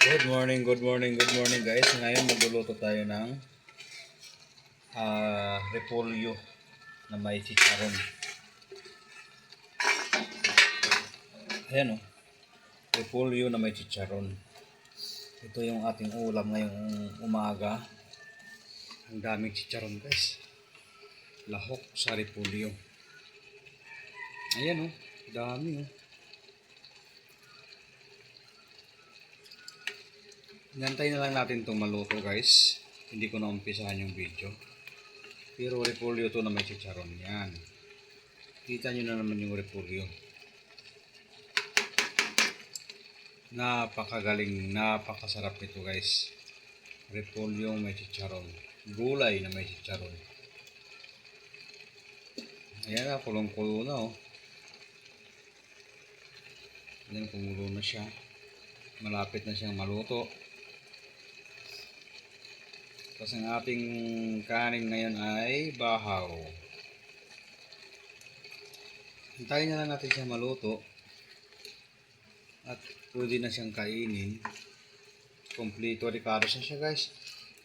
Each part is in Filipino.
Good morning guys. Ngayon magluluto tayo ng repolyo na may chicharon. Ayan o, repolyo na may chicharon. Ito yung ating ulam ngayong umaga. Ang daming chicharon guys. Lahok sa repolyo. Ayan o, dami o. Nantay na lang natin itong maluto guys. Hindi ko na umpisahan yung video. Pero repolyo to na may chicharon. Yan. Kita nyo na naman yung repolyo. Napakagaling, napakasarap ito guys. Repolyo may chicharon. Gulay na may chicharon. Ayan na, kulong-kulo na oh. Ayan, kumulo na siya. Malapit na siyang maluto. Tapos ang ating kanin ngayon ay bahaw. Hintayin na lang natin siya maluto. At pwede na siyang kainin. Kompleto ricado siya guys.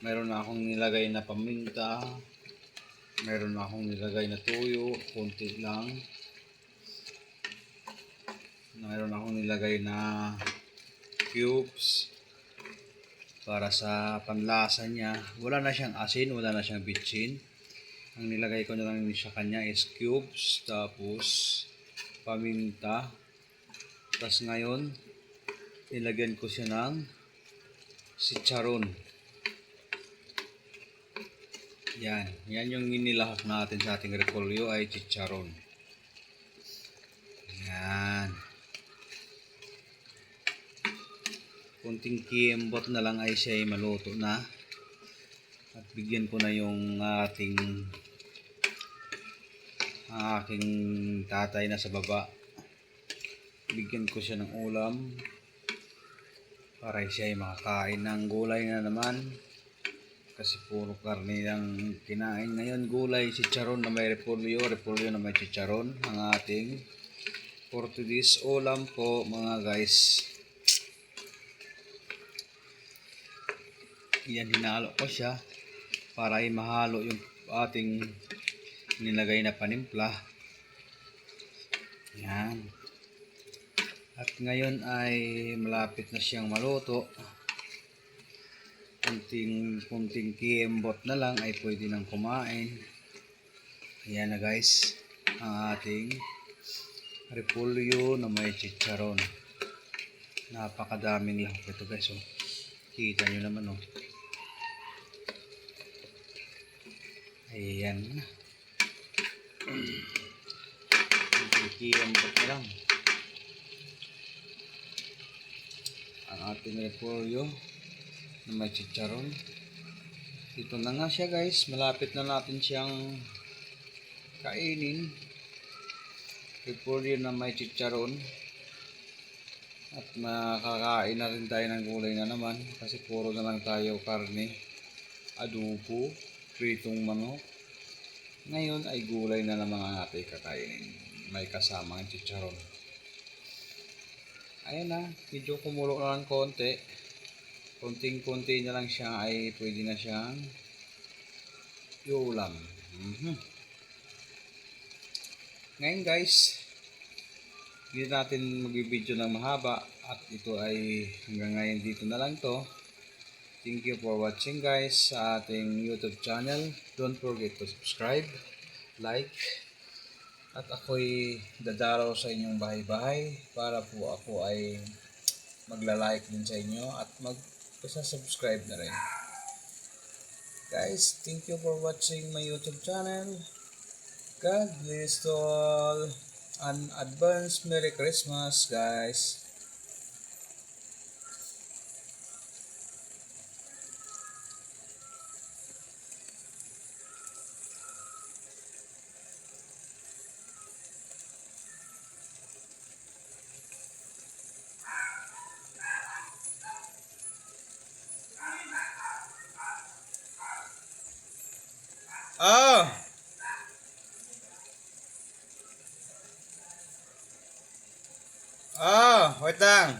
Mayroon na akong nilagay na paminta. Mayroon na akong nilagay na tuyo. Konti lang. Mayroon na akong nilagay na cubes. Para sa panlasa niya, wala na siyang asin, wala na siyang bitchin. Ang nilagay ko na lang sa kanya is cubes, tapos paminta. Tapos ngayon, ilagyan ko siya ng chicharon. Yan yung inilahok natin sa ating repolyo ay chicharon. Yan. Kunting kiembot na lang ay siya ay maluto na. At bigyan ko na yung aking tatay na sa baba. Bigyan ko siya ng ulam para siya ay makakain ng gulay na naman. Kasi puro karne ang kinain ngayon. Gulay, chicharon na may repolyo, repolyo na may chicharon. Ang ating for today's ulam po mga guys. Yan, hinalo ko siya para ay mahalo yung ating nilagay na panimpla. Yan. At ngayon ay malapit na siyang maluto. Kunting kiembot na lang ay pwede nang kumain. Ayan na guys, ang ating repolyo na may chicharon. Napakadaming lahok ito guys. Oh. Kita nyo naman oh. Ayan na. Kikiambot na lang ang ating repolyo na may chicharon. Ito na nga siya guys. Malapit na natin siyang kainin. Repolyo na may chicharon. At makakain na rin tayo ng gulay na naman. Kasi puro na lang tayo karne, adobo, pritong manok. Ngayon ay gulay na naman ang ating kakainin. May kasamang chicharon. Ayan na, medyo kumulo na lang konti. Konting-konti na lang siya ay pwede na siyang iulam. Ngayon guys, hindi natin mag-video ng mahaba. At ito ay hanggang ngayon dito na lang to. Thank you for watching guys sa ating YouTube channel. Don't forget to subscribe, like, at ako'y dadaraw sa inyong bahay-bahay para po ako ay magla-like din sa inyo at mag-subscribe na rin. Guys, thank you for watching my YouTube channel. God bless to all. An advance Merry Christmas guys. Wait lang.